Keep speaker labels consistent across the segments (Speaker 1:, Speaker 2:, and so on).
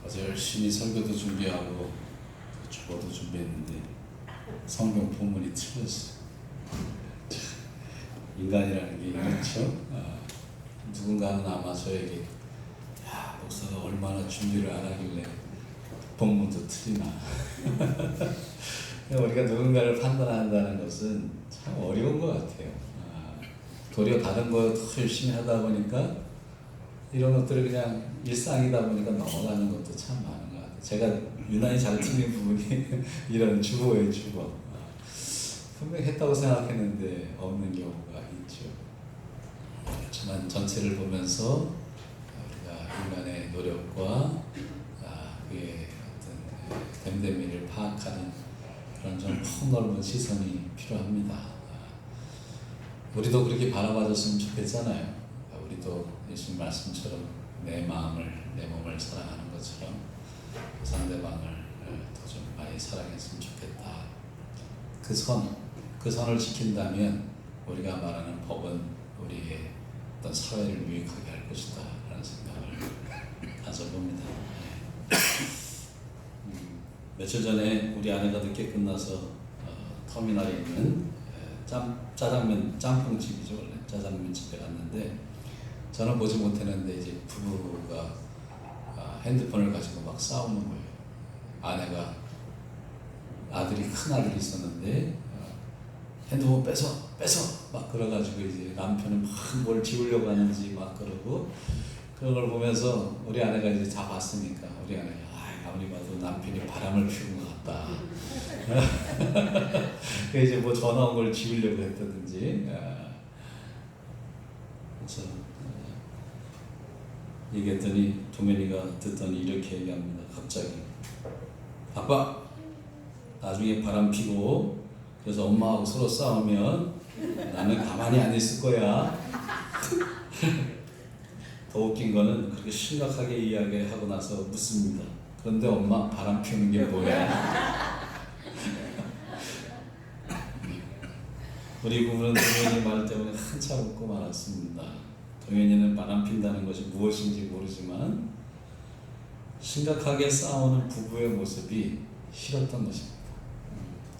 Speaker 1: 어제 열심히 설교도 준비하고 주보도 준비했는데 성경 본문이 틀렸어요. 인간이라는 게 그렇죠. 누군가는 아마 저에게 야 목사가 얼마나 준비를 안 하길래 본문도 틀리나. 우리가 누군가를 판단한다는 것은 참 어려운 것 같아요. 도리어 다른 거 더 열심히 하다 보니까 이런 것들을 그냥 일상이다 보니까 넘어가는 것도 참 많은 것 같아요. 제가 유난히 잘 틀린 부분이 이런 주보예요, 주보. 분명히 했다고 생각했는데 없는 경우가 있죠. 그렇지만 전체를 보면서 우리가 인간의 노력과 그의 어떤 됨됨이를 파악하는 그런 좀 폭넓은 시선이 필요합니다. 우리도 그렇게 바라봐줬으면 좋겠잖아요. 우리도 예수님 말씀처럼 내 마음을, 내 몸을 사랑하는 것처럼 상대방을 더 좀 많이 사랑했으면 좋겠다. 그 선을 지킨다면 우리가 말하는 법은 우리의 어떤 사회를 유익하게 할 것이다 라는 생각을 가져봅니다. 며칠 전에 우리 아내가 늦게 끝나서 터미널에 있는 짜장면 짬뽕집이죠. 원래 짜장면 집에 갔는데 저는 보지 못했는데 이제 부부가 핸드폰을 가지고 막 싸우는 거예요. 아내가 큰 아들이 있었는데 핸드폰 뺏어 막 그래가지고 이제 남편은 막 뭘 지우려고 하는지 막 그러고 그런 걸 보면서 우리 아내가 이제 다 봤으니까 우리 아내가 아무리 봐도 남편이 바람을 피우는 것 같다. 그 이제 뭐 전화 온 걸 지우려고 했다든지. 그래서 얘기했더니 도면이가 듣더니 이렇게 얘기합니다. 갑자기 아빠 나중에 바람 피고 그래서 엄마하고 서로 싸우면 나는 가만히 안 있을 거야. 더 웃긴 거는 그렇게 심각하게 이야기하고 나서 묻습니다. 그런데 엄마 바람 피우는 게 뭐야? 우리 부부는 동현이 말 때문에 한참 웃고 말았습니다. 동현이는 바람 핀다는 것이 무엇인지 모르지만 심각하게 싸우는 부부의 모습이 싫었던 것입니다.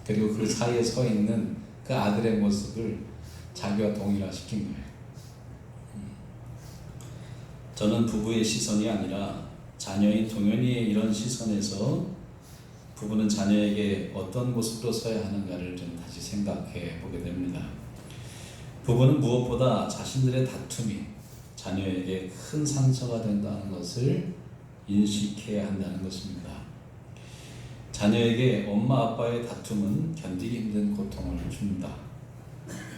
Speaker 1: 그리고 그 사이에 서 있는 그 아들의 모습을 자기와 동일화시킨 거예요. 저는 부부의 시선이 아니라 자녀인 동현이의 이런 시선에서 부부는 자녀에게 어떤 모습으로 서야 하는가를 좀 다시 생각해 보게 됩니다. 부부는 무엇보다 자신들의 다툼이 자녀에게 큰 상처가 된다는 것을 인식해야 한다는 것입니다. 자녀에게 엄마 아빠의 다툼은 견디기 힘든 고통을 줍니다.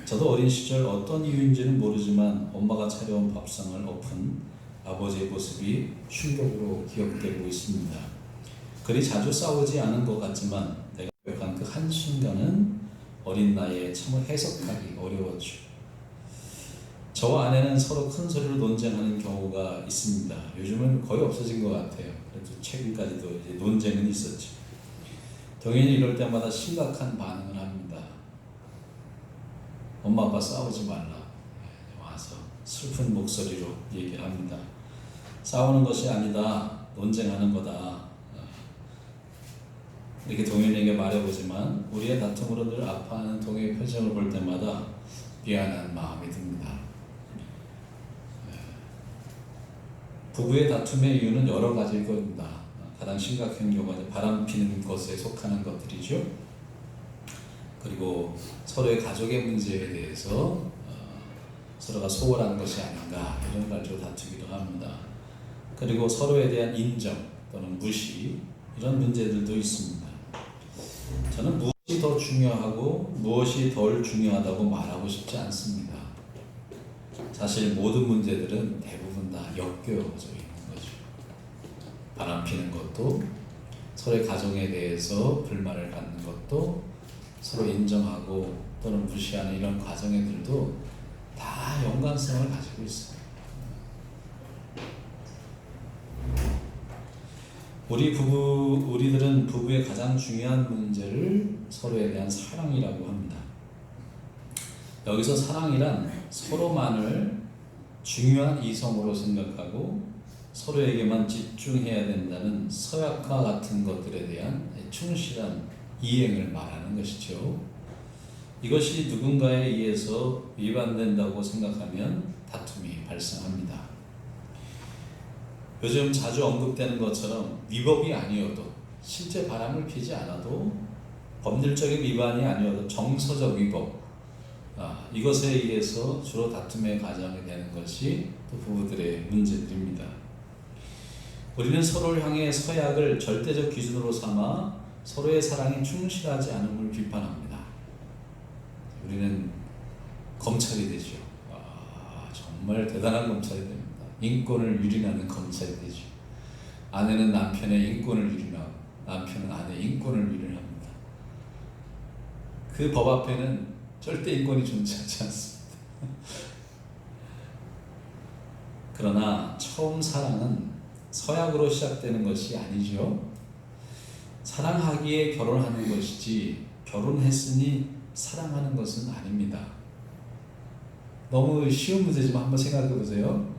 Speaker 1: 저도 어린 시절 어떤 이유인지는 모르지만 엄마가 차려온 밥상을 엎은 아버지의 모습이 충격으로 기억되고 있습니다. 그리 자주 싸우지 않은 것 같지만 내가 기억한 그 한순간은 어린 나이에 참을 해석하기 어려웠죠. 저와 아내는 서로 큰 소리로 논쟁하는 경우가 있습니다. 요즘은 거의 없어진 것 같아요. 그래도 최근까지도 이제 논쟁은 있었죠. 동현이 이럴 때마다 심각한 반응을 합니다. 엄마 아빠 싸우지 말라. 와서 슬픈 목소리로 얘기를 합니다. 싸우는 것이 아니다. 논쟁하는 거다. 이렇게 동현에게 말해보지만 우리의 다툼으로 늘 아파하는 동현의 표정을 볼 때마다 미안한 마음이 듭니다. 부부의 다툼의 이유는 여러 가지일 겁니다. 가장 심각한 경우가 바람 피는 것에 속하는 것들이죠. 그리고 서로의 가족의 문제에 대해서 서로가 소홀한 것이 아닌가 이런 가지고 다투기도 합니다. 그리고 서로에 대한 인정 또는 무시 이런 문제들도 있습니다. 저는 무엇이 더 중요하고 무엇이 덜 중요하다고 말하고 싶지 않습니다. 사실 모든 문제들은 대부분 다 엮여져 있는 거죠. 바람 피는 것도 서로의 가정에 대해서 불만을 갖는 것도 서로 인정하고 또는 무시하는 이런 과정들도 다 연관성을 가지고 있습니다. 우리들은 부부의 가장 중요한 문제를 서로에 대한 사랑이라고 합니다. 여기서 사랑이란 서로만을 중요한 이성으로 생각하고 서로에게만 집중해야 된다는 서약과 같은 것들에 대한 충실한 이행을 말하는 것이죠. 이것이 누군가에 의해서 위반된다고 생각하면 다툼이 발생합니다. 요즘 자주 언급되는 것처럼 위법이 아니어도, 실제 바람을 피지 않아도, 법률적인 위반이 아니어도 정서적 위법, 이것에 의해서 주로 다툼의 가장이 되는 것이 또 부부들의 문제들입니다. 우리는 서로를 향해 서약을 절대적 기준으로 삼아 서로의 사랑에 충실하지 않음을 비판합니다. 우리는 검찰이 되죠. 정말 대단한 검찰이 됩니다. 인권을 유린하는 검찰이 되죠. 아내는 남편의 인권을 유린하고 남편은 아내의 인권을 유린합니다. 그 법 앞에는 절대 인권이 존재하지 않습니다. 그러나 처음 사랑은 서약으로 시작되는 것이 아니죠. 사랑하기에 결혼하는 것이지 결혼했으니 사랑하는 것은 아닙니다. 너무 쉬운 문제지만 한번 생각해 보세요.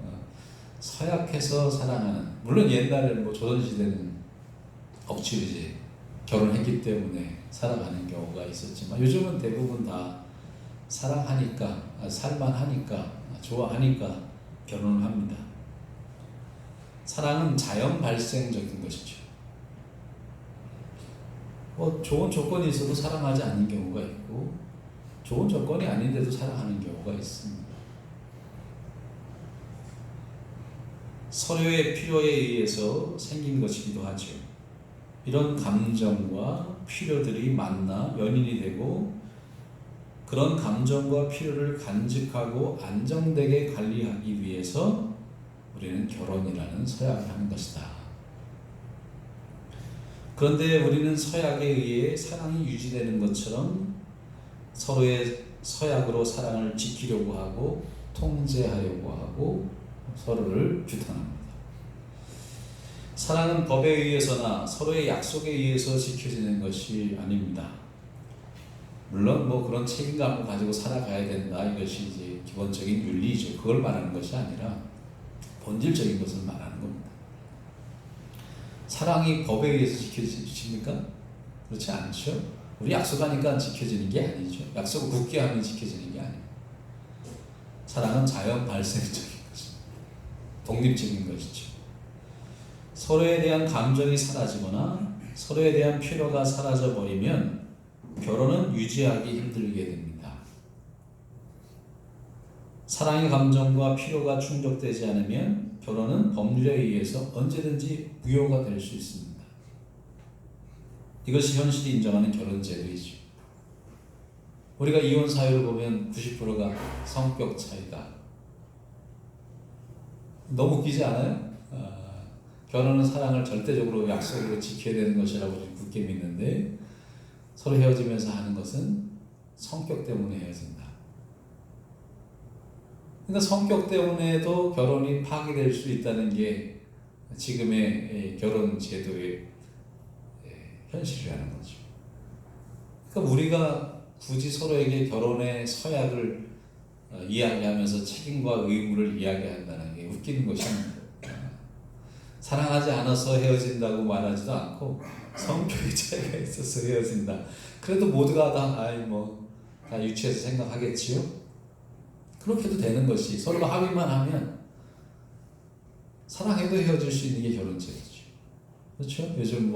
Speaker 1: 서약해서 사랑하는, 물론 옛날에는 조선시대는 억지로 이제 결혼했기 때문에 살아가는 경우가 있었지만 요즘은 대부분 다 사랑하니까, 살만하니까, 좋아하니까 결혼을 합니다. 사랑은 자연 발생적인 것이죠. 좋은 조건이 있어도 사랑하지 않는 경우가 있고, 좋은 조건이 아닌데도 사랑하는 경우가 있습니다. 서로의 필요에 의해서 생긴 것이기도 하죠. 이런 감정과 필요들이 만나 연인이 되고, 그런 감정과 필요를 간직하고 안정되게 관리하기 위해서 우리는 결혼이라는 서약을 하는 것이다. 그런데 우리는 서약에 의해 사랑이 유지되는 것처럼 서로의 서약으로 사랑을 지키려고 하고 통제하려고 하고 서로를 규탄합니다. 사랑은 법에 의해서나 서로의 약속에 의해서 지켜지는 것이 아닙니다. 물론 그런 책임감을 가지고 살아가야 된다, 이것이 이제 기본적인 윤리죠. 그걸 말하는 것이 아니라 본질적인 것을 말하는 겁니다. 사랑이 법에 의해서 지켜집니까? 그렇지 않죠. 우리 약속하니까 지켜지는 게 아니죠. 약속을 굳게 하면 지켜지는 게 아니에요. 사랑은 자연 발생적인 것입니다. 독립적인 것이죠. 서로에 대한 감정이 사라지거나 서로에 대한 필요가 사라져버리면 결혼은 유지하기 힘들게 됩니다. 사랑의 감정과 필요가 충족되지 않으면 결혼은 법률에 의해서 언제든지 무효가 될 수 있습니다. 이것이 현실이 인정하는 결혼제도이죠. 우리가 이혼 사유를 보면 90%가 성격 차이다. 너무 웃기지 않아요? 결혼은 사랑을 절대적으로 약속으로 지켜야 되는 것이라고 굳게 믿는데, 서로 헤어지면서 하는 것은 성격 때문에 헤어진다. 그러니까 성격 때문에도 결혼이 파기될 수 있다는 게 지금의 결혼 제도의 현실이라는 거죠. 그러니까 우리가 굳이 서로에게 결혼의 서약을 이야기하면서 책임과 의무를 이야기한다는 게 웃기는 것입니다. 사랑하지 않아서 헤어진다고 말하지도 않고 성격의 차이가 있어서 헤어진다. 그래도 모두가 다 유치해서 생각하겠지요. 그렇게도 되는 것이, 서로가 합의만 하면 사랑해도 헤어질 수 있는 게 결혼제도죠. 그렇죠? 요즘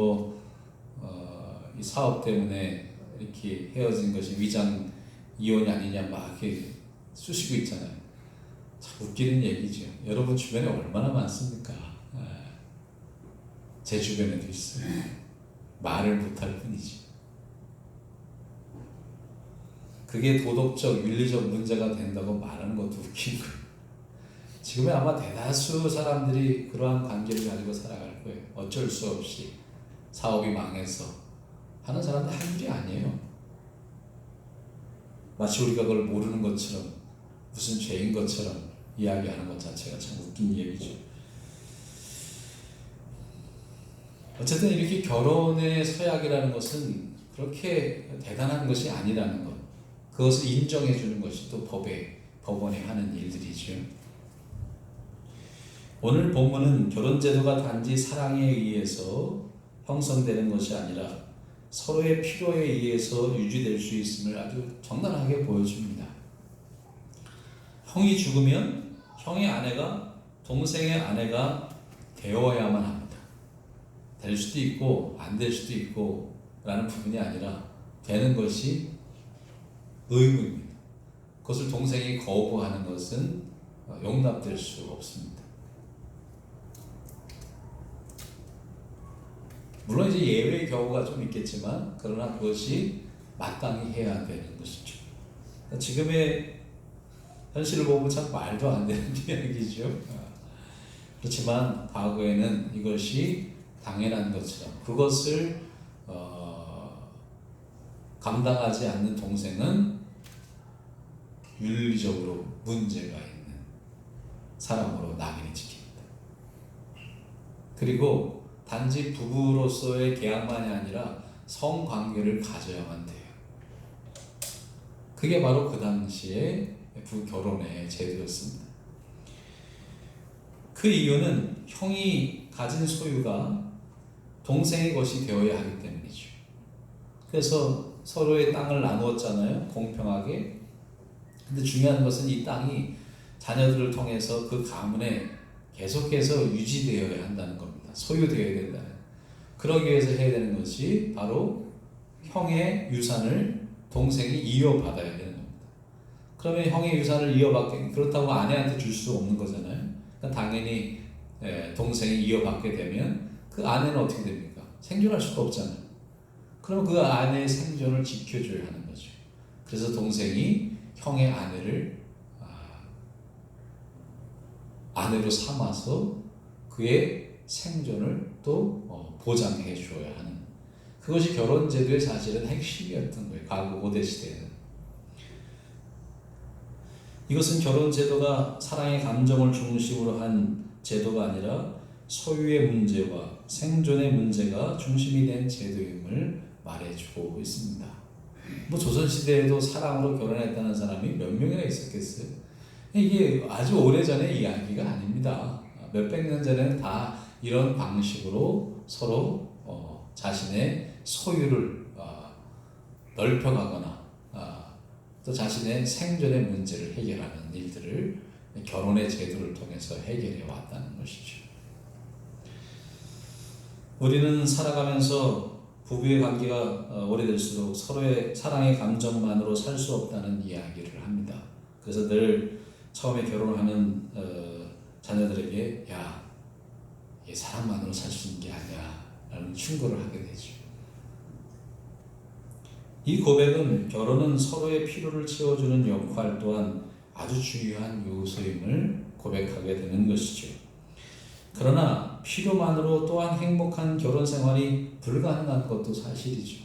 Speaker 1: 이 사업 때문에 이렇게 헤어진 것이 위장 이혼이 아니냐 이렇게 쑤시고 있잖아요. 참 웃기는 얘기죠. 여러분 주변에 얼마나 많습니까? 제 주변에도 있어요. 말을 못할 뿐이지. 그게 도덕적, 윤리적 문제가 된다고 말하는 것도 웃긴 거예요. 지금에 아마 대다수 사람들이 그러한 관계를 가지고 살아갈 거예요. 어쩔 수 없이 사업이 망해서 하는 사람들 한둘이 아니에요. 마치 우리가 그걸 모르는 것처럼, 무슨 죄인 것처럼 이야기하는 것 자체가 참 웃긴 얘기죠. 어쨌든 이렇게 결혼의 서약이라는 것은 그렇게 대단한 것이 아니라는 것, 그것을 인정해 주는 것이 또 법원이 하는 일들이죠. 오늘 본문은 결혼제도가 단지 사랑에 의해서 형성되는 것이 아니라 서로의 필요에 의해서 유지될 수 있음을 아주 적나라하게 보여줍니다. 형이 죽으면 형의 아내가 동생의 아내가 되어야만 합니다. 될 수도 있고 안 될 수도 있고 라는 부분이 아니라 되는 것이 의무입니다. 그것을 동생이 거부하는 것은 용납될 수 없습니다. 물론 이제 예외의 경우가 좀 있겠지만 그러나 그것이 마땅히 해야 되는 것이죠. 지금의 현실을 보면 참 말도 안 되는 이야기죠. 그렇지만 과거에는 이것이 당연한 것처럼 그것을 감당하지 않는 동생은 윤리적으로 문제가 있는 사람으로 낙인이 찍힙니다. 그리고 단지 부부로서의 계약만이 아니라 성관계를 가져야만 돼요. 그게 바로 그 당시에 부결혼의 제도였습니다. 그 이유는 형이 가진 소유가 동생의 것이 되어야 하기 때문이죠. 그래서 서로의 땅을 나누었잖아요. 공평하게. 근데 중요한 것은 이 땅이 자녀들을 통해서 그 가문에 계속해서 유지되어야 한다는 겁니다. 소유되어야 된다는. 그러기 위해서 해야 되는 것이 바로 형의 유산을 동생이 이어받아야 되는 겁니다. 그러면 형의 유산을 이어받게, 그렇다고 아내한테 줄 수 없는 거잖아요. 그러니까 당연히 동생이 이어받게 되면 그 아내는 어떻게 됩니까? 생존할 수가 없잖아요. 그러면 그 아내의 생존을 지켜줘야 하는 거죠. 그래서 동생이 형의 아내를 아내로 삼아서 그의 생존을 또 보장해 줘야 하는, 그것이 결혼제도의 사실은 핵심이었던 거예요. 과거 고대 시대에는. 이것은 결혼제도가 사랑의 감정을 중심으로 한 제도가 아니라 소유의 문제와 생존의 문제가 중심이 된 제도임을 말해주고 있습니다. 뭐 조선시대에도 사랑으로 결혼했다는 사람이 몇 명이나 있었겠어요? 이게 아주 오래전의 이야기가 아닙니다. 몇백 년 전에는 다 이런 방식으로 서로 자신의 소유를 넓혀가거나 또 자신의 생존의 문제를 해결하는 일들을 결혼의 제도를 통해서 해결해 왔다는 것이죠. 우리는 살아가면서 부부의 관계가 오래될수록 서로의 사랑의 감정만으로 살 수 없다는 이야기를 합니다. 그래서 늘 처음에 결혼하는 자녀들에게 야, 이게 사랑만으로 살 수 있는 게 아니야 라는 충고를 하게 되죠. 이 고백은 결혼은 서로의 필요를 채워주는 역할 또한 아주 중요한 요소임을 고백하게 되는 것이죠. 그러나 필요만으로 또한 행복한 결혼 생활이 불가능한 것도 사실이죠.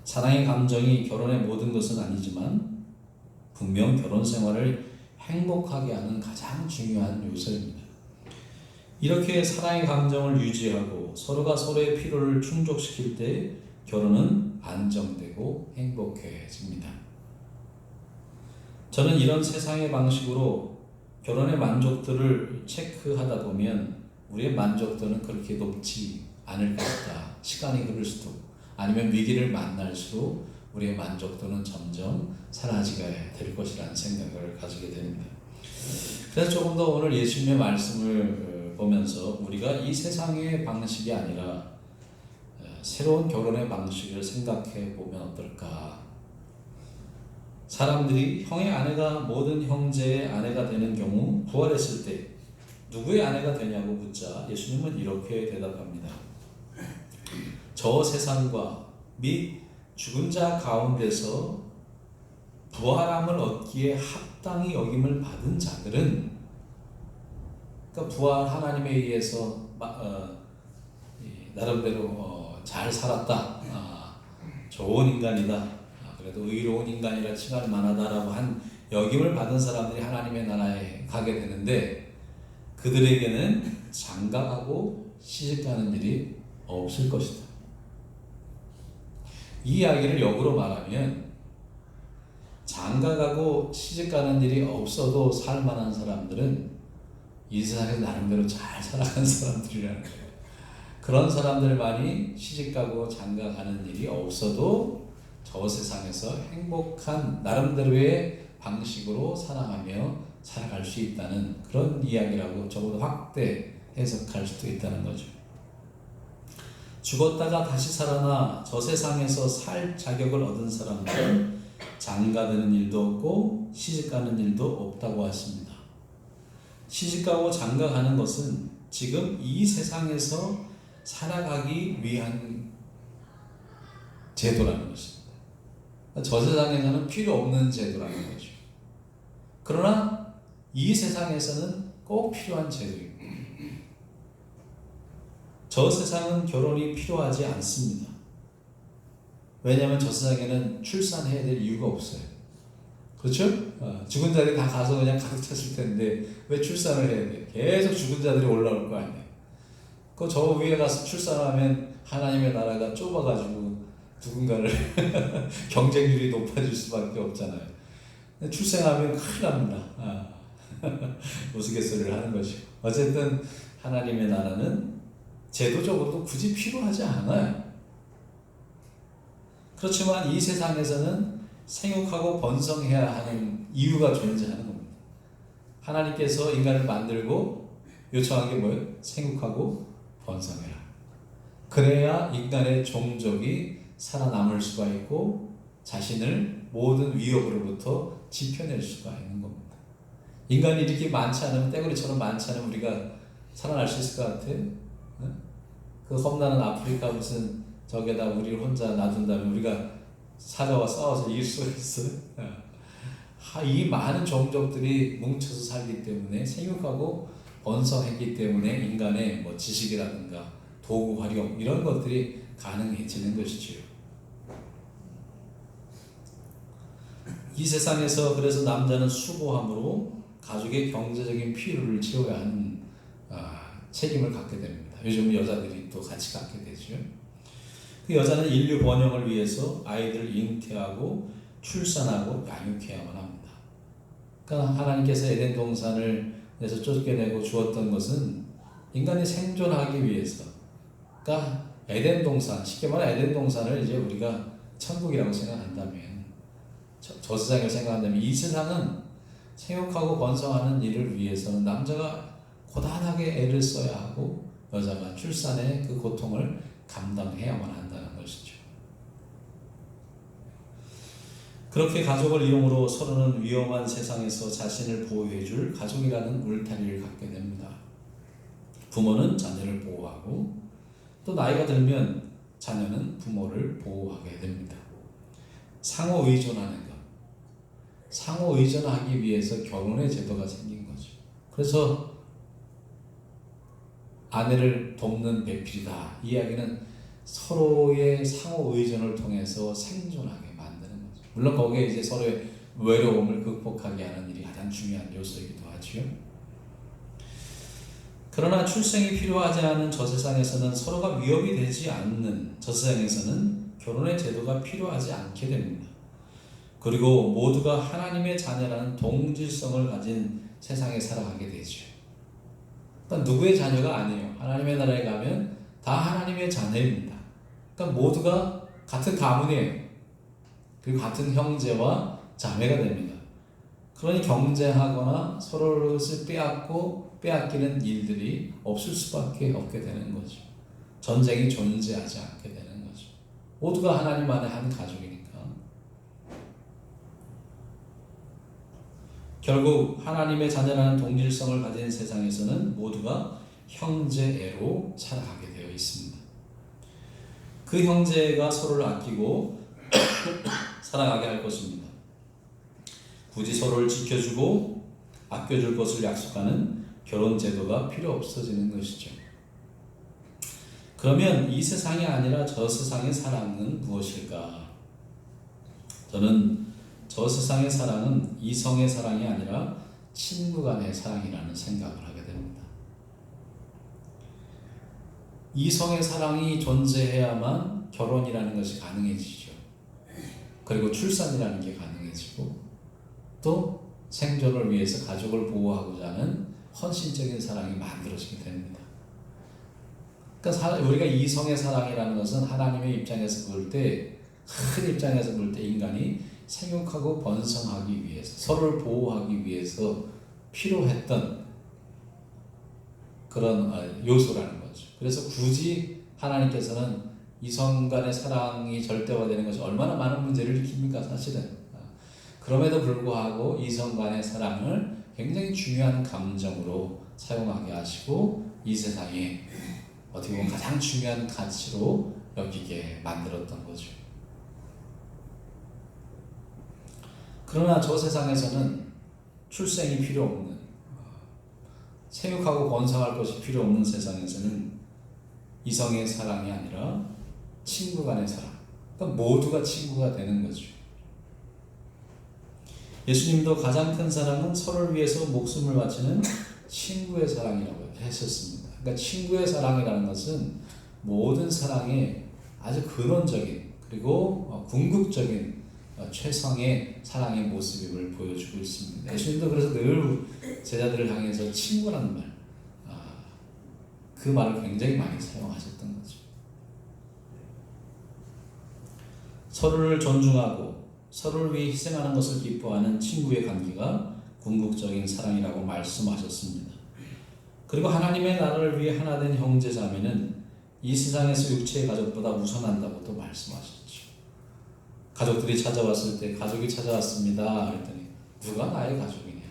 Speaker 1: 사랑의 감정이 결혼의 모든 것은 아니지만 분명 결혼 생활을 행복하게 하는 가장 중요한 요소입니다. 이렇게 사랑의 감정을 유지하고 서로가 서로의 필요를 충족시킬 때 결혼은 안정되고 행복해집니다. 저는 이런 세상의 방식으로 결혼의 만족도를 체크하다 보면 우리의 만족도는 그렇게 높지 않을 것이다. 시간이 흐를 수도, 아니면 위기를 만날수록 우리의 만족도는 점점 사라지게 될 것이라는 생각을 가지게 됩니다. 그래서 조금 더 오늘 예수님의 말씀을 보면서 우리가 이 세상의 방식이 아니라 새로운 결혼의 방식을 생각해 보면 어떨까? 사람들이 형의 아내가 모든 형제의 아내가 되는 경우 부활했을 때 누구의 아내가 되냐고 묻자 예수님은 이렇게 대답합니다. 저 세상과 및 죽은 자 가운데서 부활함을 얻기에 합당히 여김을 받은 자들은, 그러니까 부활 하나님에 의해서 나름대로 잘 살았다, 좋은 인간이다, 그래도 의로운 인간이라 칭할 만하다라고 한 여김을 받은 사람들이 하나님의 나라에 가게 되는데 그들에게는 장가가고 시집가는 일이 없을 것이다. 이 이야기를 역으로 말하면 장가가고 시집가는 일이 없어도 살만한 사람들은 이 세상에서 나름대로 잘 살아간 사람들이라는 거예요. 그런 사람들만이 시집가고 장가가는 일이 없어도 저 세상에서 행복한 나름대로의 방식으로 살아가며 살아갈 수 있다는 그런 이야기라고 적어도 확대 해석할 수도 있다는 거죠. 죽었다가 다시 살아나 저 세상에서 살 자격을 얻은 사람들은 장가드는 일도 없고 시집가는 일도 없다고 하십니다. 시집가고 장가가는 것은 지금 이 세상에서 살아가기 위한 제도라는 것입니다. 저 세상에서는 필요 없는 제도라는 거죠. 그러나 이 세상에서는 꼭 필요한 제도입니다. 저 세상은 결혼이 필요하지 않습니다. 왜냐하면 저 세상에는 출산해야 될 이유가 없어요. 그렇죠? 죽은 자들이 다 가서 그냥 가득 찼을 텐데 왜 출산을 해야 돼? 계속 죽은 자들이 올라올 거 아니에요. 그 저 위에 가서 출산하면 하나님의 나라가 좁아가지고 누군가를 경쟁률이 높아질 수밖에 없잖아요. 출생하면 큰일 납니다. 우스갯소리를 하는 것이고. 어쨌든 하나님의 나라는 제도적으로도 굳이 필요하지 않아요. 그렇지만 이 세상에서는 생육하고 번성해야 하는 이유가 존재하는 겁니다. 하나님께서 인간을 만들고 요청한 게 뭐예요? 생육하고 번성해라. 그래야 인간의 종족이 살아남을 수가 있고 자신을 모든 위협으로부터 지켜낼 수가 있는 겁니다. 인간이 이렇게 많지 않으면, 떼구리처럼 많지 않으면 우리가 살아날 수 있을 것 같아요? 그 험난한 아프리카 무슨 저기에다 우리를 혼자 놔둔다면 우리가 사자와 싸워서 이길 수가 있어요? 이 많은 종족들이 뭉쳐서 살기 때문에, 생육하고 번성했기 때문에 인간의 뭐 지식이라든가 도구 활용 이런 것들이 가능해지는 것이지요. 이 세상에서 그래서 남자는 수고함으로 가족의 경제적인 필요를 채워야 하는 책임을 갖게 됩니다. 요즘 여자들이 또 같이 갖게 되죠. 그 여자는 인류 번영을 위해서 아이들을 잉태하고 출산하고 양육해야만 합니다. 그러니까 하나님께서 에덴 동산을 내서 쫓겨내고 주었던 것은 인간이 생존하기 위해서. 그러니까 에덴 동산, 쉽게 말해 에덴 동산을 이제 우리가 천국이라고 생각한다면, 저 세상을 생각한다면, 이 세상은 생육하고 번성하는 일을 위해서는 남자가 고단하게 애를 써야 하고 여자가 출산의 그 고통을 감당해야만 한다는 것이죠. 그렇게 가족을 이용으로 서로는 위험한 세상에서 자신을 보호해줄 가족이라는 울타리를 갖게 됩니다. 부모는 자녀를 보호하고 또 나이가 들면 자녀는 부모를 보호하게 됩니다. 상호 의존하는 것. 상호 의존하기 위해서 결혼의 제도가 생긴 거죠. 그래서 아내를 돕는 배필이다. 이 이야기는 서로의 상호 의존을 통해서 생존하게 만드는 거죠. 물론 거기에 이제 서로의 외로움을 극복하게 하는 일이 가장 중요한 요소이기도 하죠. 그러나 출생이 필요하지 않은 저 세상에서는, 서로가 위협이 되지 않는 저 세상에서는 결혼의 제도가 필요하지 않게 됩니다. 그리고 모두가 하나님의 자녀라는 동질성을 가진 세상에 살아가게 되죠. 그러니까 누구의 자녀가 아니에요. 하나님의 나라에 가면 다 하나님의 자녀입니다. 그러니까 모두가 같은 가문이에요. 그리고 같은 형제와 자매가 됩니다. 그러니 경쟁하거나 서로를 빼앗기는 일들이 없을 수밖에 없게 되는 거죠. 전쟁이 존재하지 않게 되는 거죠. 모두가 하나님 안에 한 가족이니까. 결국 하나님의 자녀라는 동질성을 가진 세상에서는 모두가 형제애로 살아가게 되어 있습니다. 그 형제가 서로를 아끼고 사랑하게 할 것입니다. 굳이 서로를 지켜주고 아껴줄 것을 약속하는 결혼 제도가 필요 없어지는 것이죠. 그러면 이 세상이 아니라 저 세상의 사랑은 무엇일까? 저는 저 세상의 사랑은 이성의 사랑이 아니라 친구 간의 사랑이라는 생각을 하게 됩니다. 이성의 사랑이 존재해야만 결혼이라는 것이 가능해지죠. 그리고 출산이라는 게 가능해지고 또 생존을 위해서 가족을 보호하고자 하는 헌신적인 사랑이 만들어지게 됩니다. 그러니까 우리가 이성의 사랑이라는 것은 하나님의 입장에서 볼 때, 큰 입장에서 볼 때 인간이 생육하고 번성하기 위해서, 서로를 보호하기 위해서 필요했던 그런 요소라는 거죠. 그래서 굳이 하나님께서는 이성 간의 사랑이 절대화되는 것이 얼마나 많은 문제를 일으킵니까, 사실은. 그럼에도 불구하고 이성 간의 사랑을 굉장히 중요한 감정으로 사용하게 하시고 이 세상에 어떻게 보면 가장 중요한 가치로 여기게 만들었던 거죠. 그러나 저 세상에서는 출생이 필요 없는, 생육하고 번성할 것이 필요 없는 세상에서는 이성의 사랑이 아니라 친구 간의 사랑, 그러니까 모두가 친구가 되는 거죠. 예수님도 가장 큰 사랑은 서로를 위해서 목숨을 바치는 친구의 사랑이라고 했었습니다. 그러니까 친구의 사랑이라는 것은 모든 사랑의 아주 근원적인 그리고 궁극적인 최상의 사랑의 모습임을 보여주고 있습니다. 예수님도 그래서 늘 제자들을 향해서 친구라는 말, 그 말을 굉장히 많이 사용하셨던 거죠. 서로를 존중하고 서로를 위해 희생하는 것을 기뻐하는 친구의 관계가 궁극적인 사랑이라고 말씀하셨습니다. 그리고 하나님의 나라를 위해 하나 된 형제 자매는 이 세상에서 육체의 가족보다 우선한다고 또 말씀하셨죠. 가족들이 찾아왔을 때 가족이 찾아왔습니다 그랬더니 누가 나의 가족이냐?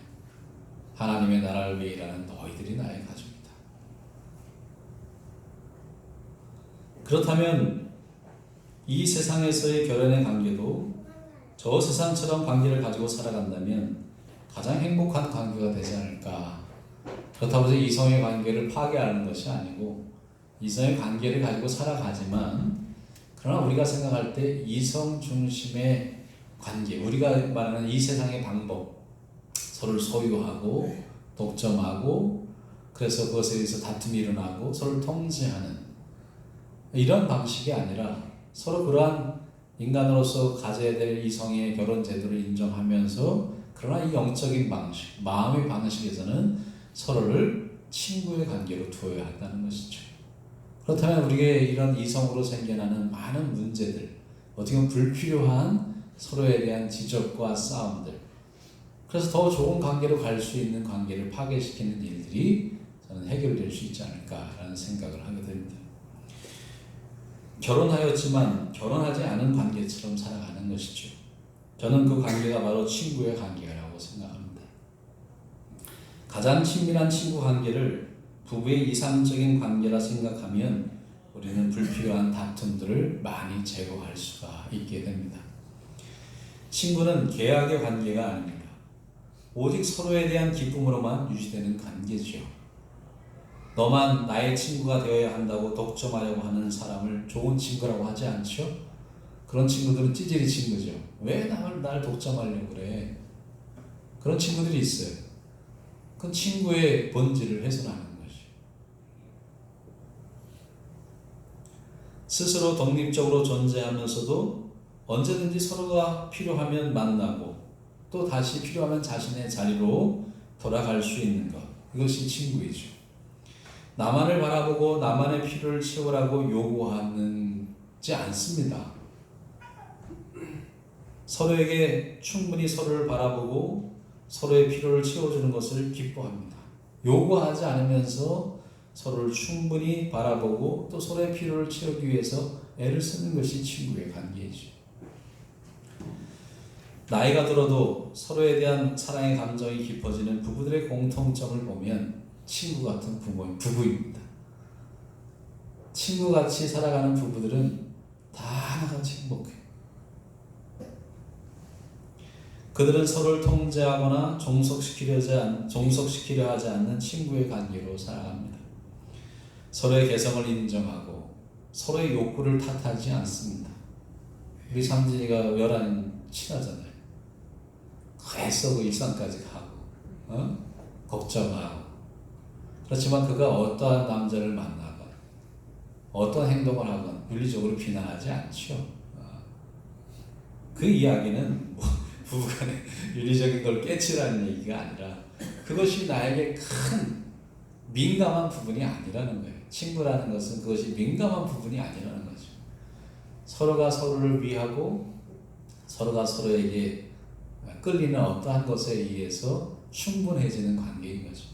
Speaker 1: 하나님의 나라를 위해 일하는 너희들이 나의 가족이다. 그렇다면 이 세상에서의 결연의 관계도 저 세상처럼 관계를 가지고 살아간다면 가장 행복한 관계가 되지 않을까. 그렇다고 해서 이성의 관계를 파괴하는 것이 아니고 이성의 관계를 가지고 살아가지만, 그러나 우리가 생각할 때 이성 중심의 관계, 우리가 말하는 이 세상의 방법, 서로를 소유하고 독점하고 그래서 그것에 의해서 다툼이 일어나고 서로를 통제하는 이런 방식이 아니라 서로 그러한 인간으로서 가져야 될 이성의 결혼 제도를 인정하면서, 그러나 이 영적인 방식, 마음의 방식에서는 서로를 친구의 관계로 두어야 한다는 것이죠. 그렇다면 우리에게 이런 이성으로 생겨나는 많은 문제들, 어떻게 보면 불필요한 서로에 대한 지적과 싸움들, 그래서 더 좋은 관계로 갈 수 있는 관계를 파괴시키는 일들이 저는 해결될 수 있지 않을까라는 생각을 하게 됩니다. 결혼하였지만 결혼하지 않은 관계처럼 살아가는 것이죠. 저는 그 관계가 바로 친구의 관계라고 생각합니다. 가장 친밀한 친구 관계를 부부의 이상적인 관계라 생각하면 우리는 불필요한 다툼들을 많이 제거할 수가 있게 됩니다. 친구는 계약의 관계가 아닙니다. 오직 서로에 대한 기쁨으로만 유지되는 관계죠. 너만 나의 친구가 되어야 한다고 독점하려고 하는 사람을 좋은 친구라고 하지 않죠? 그런 친구들은 찌질이 친구죠. 왜 날 독점하려고 그래? 그런 친구들이 있어요. 그건 친구의 본질을 훼손하는 것이죠. 스스로 독립적으로 존재하면서도 언제든지 서로가 필요하면 만나고 또 다시 필요하면 자신의 자리로 돌아갈 수 있는 것, 이것이 친구이죠. 나만을 바라보고 나만의 필요를 채우라고 요구하지 않습니다. 서로에게 충분히 서로를 바라보고 서로의 필요를 채워주는 것을 기뻐합니다. 요구하지 않으면서 서로를 충분히 바라보고 또 서로의 필요를 채우기 위해서 애를 쓰는 것이 친구의 관계이죠. 나이가 들어도 서로에 대한 사랑의 감정이 깊어지는 부부들의 공통점을 보면 친구 같은 부부입니다. 친구같이 살아가는 부부들은 다 하나같이 행복해요. 그들은 서로를 통제하거나 종속시키려 하지 않는 친구의 관계로 살아갑니다. 서로의 개성을 인정하고 서로의 욕구를 탓하지 않습니다. 우리 상진이가 열한 친하잖아요. 애써 그 일산까지 가고 걱정하고. 그렇지만 그가 어떠한 남자를 만나건 어떤 행동을 하건 윤리적으로 비난하지 않죠. 그 이야기는 부부간의 윤리적인 걸 깨치라는 얘기가 아니라 그것이 나에게 큰 민감한 부분이 아니라는 거예요. 친구라는 것은 그것이 민감한 부분이 아니라는 거죠. 서로가 서로를 위하고 서로가 서로에게 끌리는 어떠한 것에 의해서 충분해지는 관계인 거죠.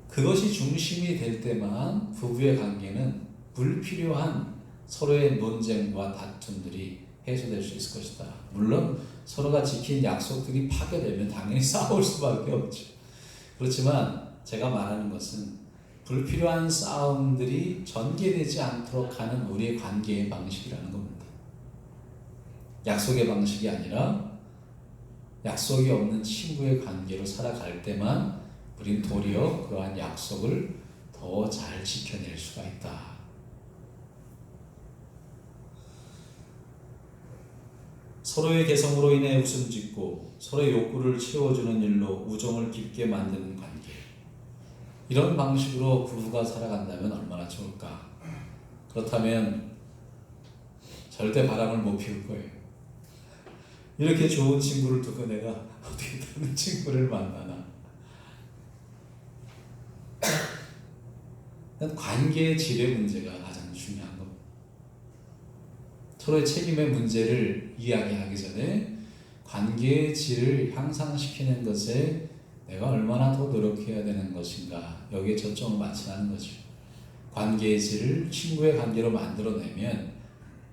Speaker 1: 그것이 중심이 될 때만 부부의 관계는 불필요한 서로의 논쟁과 다툼들이 해소될 수 있을 것이다. 물론 서로가 지킨 약속들이 파괴되면 당연히 싸울 수밖에 없죠. 그렇지만 제가 말하는 것은 불필요한 싸움들이 전개되지 않도록 하는 우리의 관계의 방식이라는 겁니다. 약속의 방식이 아니라 약속이 없는 친구의 관계로 살아갈 때만 우린 도리어 그러한 약속을 더 잘 지켜낼 수가 있다. 서로의 개성으로 인해 웃음 짓고 서로의 욕구를 채워주는 일로 우정을 깊게 만드는 관계. 이런 방식으로 부부가 살아간다면 얼마나 좋을까. 그렇다면 절대 바람을 못 피울 거예요. 이렇게 좋은 친구를 두고 내가 어떻게 다른 친구를 만나나. 관계의 질의 문제가 가장 중요한 겁니다. 서로의 책임의 문제를 이야기하기 전에 관계의 질을 향상시키는 것에 내가 얼마나 더 노력해야 되는 것인가, 여기에 초점을 맞추는 거죠. 관계의 질을 친구의 관계로 만들어내면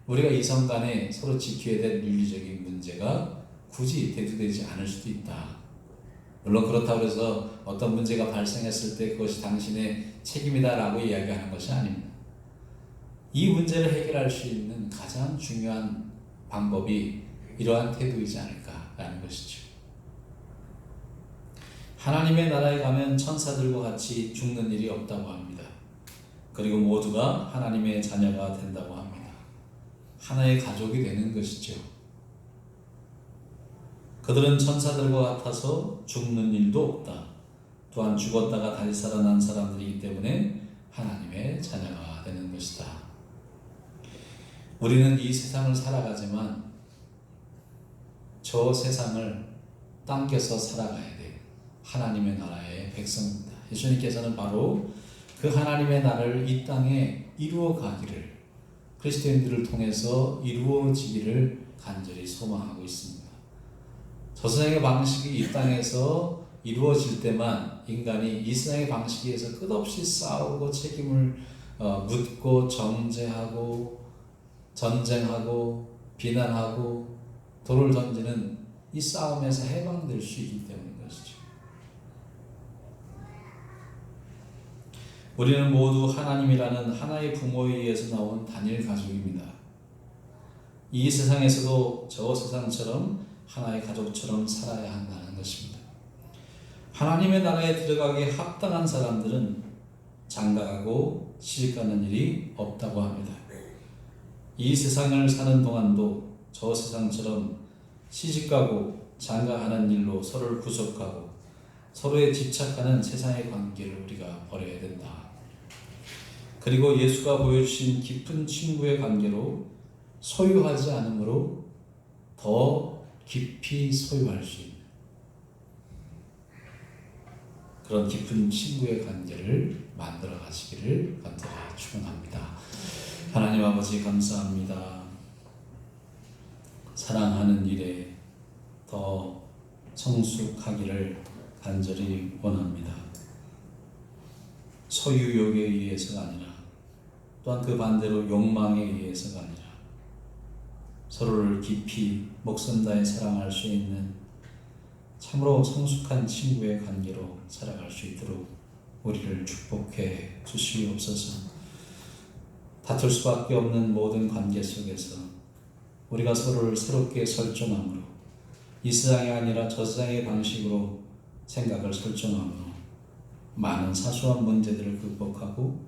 Speaker 1: 우리가 이성 간에 서로 지켜야 될 윤리적인 문제가 굳이 대두되지 않을 수도 있다. 물론 그렇다고 해서 어떤 문제가 발생했을 때 그것이 당신의 책임이다라고 이야기하는 것이 아닙니다. 이 문제를 해결할 수 있는 가장 중요한 방법이 이러한 태도이지 않을까라는 것이죠. 하나님의 나라에 가면 천사들과 같이 죽는 일이 없다고 합니다. 그리고 모두가 하나님의 자녀가 된다고 합니다. 하나의 가족이 되는 것이죠. 그들은 천사들과 같아서 죽는 일도 없다. 또한 죽었다가 다시 살아난 사람들이기 때문에 하나님의 자녀가 되는 것이다. 우리는 이 세상을 살아가지만 저 세상을 당겨서 살아가야 돼요. 하나님의 나라의 백성입니다. 예수님께서는 바로 그 하나님의 나라를 이 땅에 이루어 가기를, 그리스도인들을 통해서 이루어지기를 간절히 소망하고 있습니다. 저 세상의 방식이 이 땅에서 이루어질 때만 인간이 이 세상의 방식에 의해서 끝없이 싸우고 책임을 묻고 정죄하고 전쟁하고 비난하고 돌을 던지는 이 싸움에서 해방될 수 있기 때문인 것이죠. 우리는 모두 하나님이라는 하나의 부모에 의해서 나온 단일 가족입니다. 이 세상에서도 저 세상처럼 하나의 가족처럼 살아야 한다는 것입니다. 하나님의 나라에 들어가기에 합당한 사람들은 장가가고 시집가는 일이 없다고 합니다. 이 세상을 사는 동안도 저 세상처럼 시집가고 장가가는 일로 서로를 구속하고 서로에 집착하는 세상의 관계를 우리가 버려야 된다. 그리고 예수가 보여주신 깊은 친구의 관계로 소유하지 않으므로 더 깊이 소유할 수 있는 그런 깊은 친구의 관계를 만들어 가시기를 간절히 축원합니다. 하나님 아버지 감사합니다. 사랑하는 일에 더 성숙하기를 간절히 원합니다. 소유욕에 의해서가 아니라 또한 그 반대로 욕망에 의해서가 아니라 서로를 깊이 목숨 다해 사랑할 수 있는 참으로 성숙한 친구의 관계로 살아갈 수 있도록 우리를 축복해 주시옵소서. 다툴 수밖에 없는 모든 관계 속에서 우리가 서로를 새롭게 설정함으로 이 세상이 아니라 저 세상의 방식으로 생각을 설정함으로 많은 사소한 문제들을 극복하고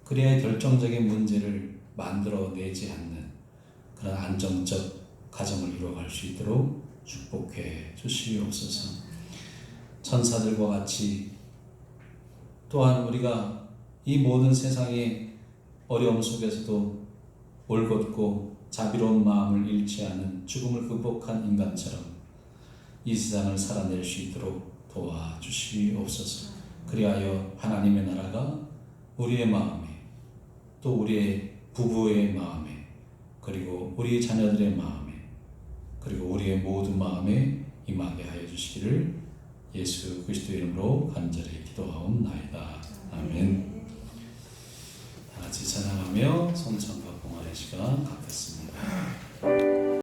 Speaker 1: 그래야 결정적인 문제를 만들어내지 않는 그런 안정적 가정을 이루어갈 수 있도록 축복해 주시옵소서. 천사들과 같이 또한 우리가 이 모든 세상의 어려움 속에서도 올곧고 자비로운 마음을 잃지 않은 죽음을 극복한 인간처럼 이 세상을 살아낼 수 있도록 도와주시옵소서. 그리하여 하나님의 나라가 우리의 마음에, 또 우리의 부부의 마음에, 그리고 우리 자녀들의 마음에, 그리고 우리의 모든 마음에 임하게 하여 주시기를 예수 그리스도 이름으로 간절히 기도하옵나이다. 아멘. 다 같이 찬양하며 성찬과 봉헌의 시간 갖겠습니다.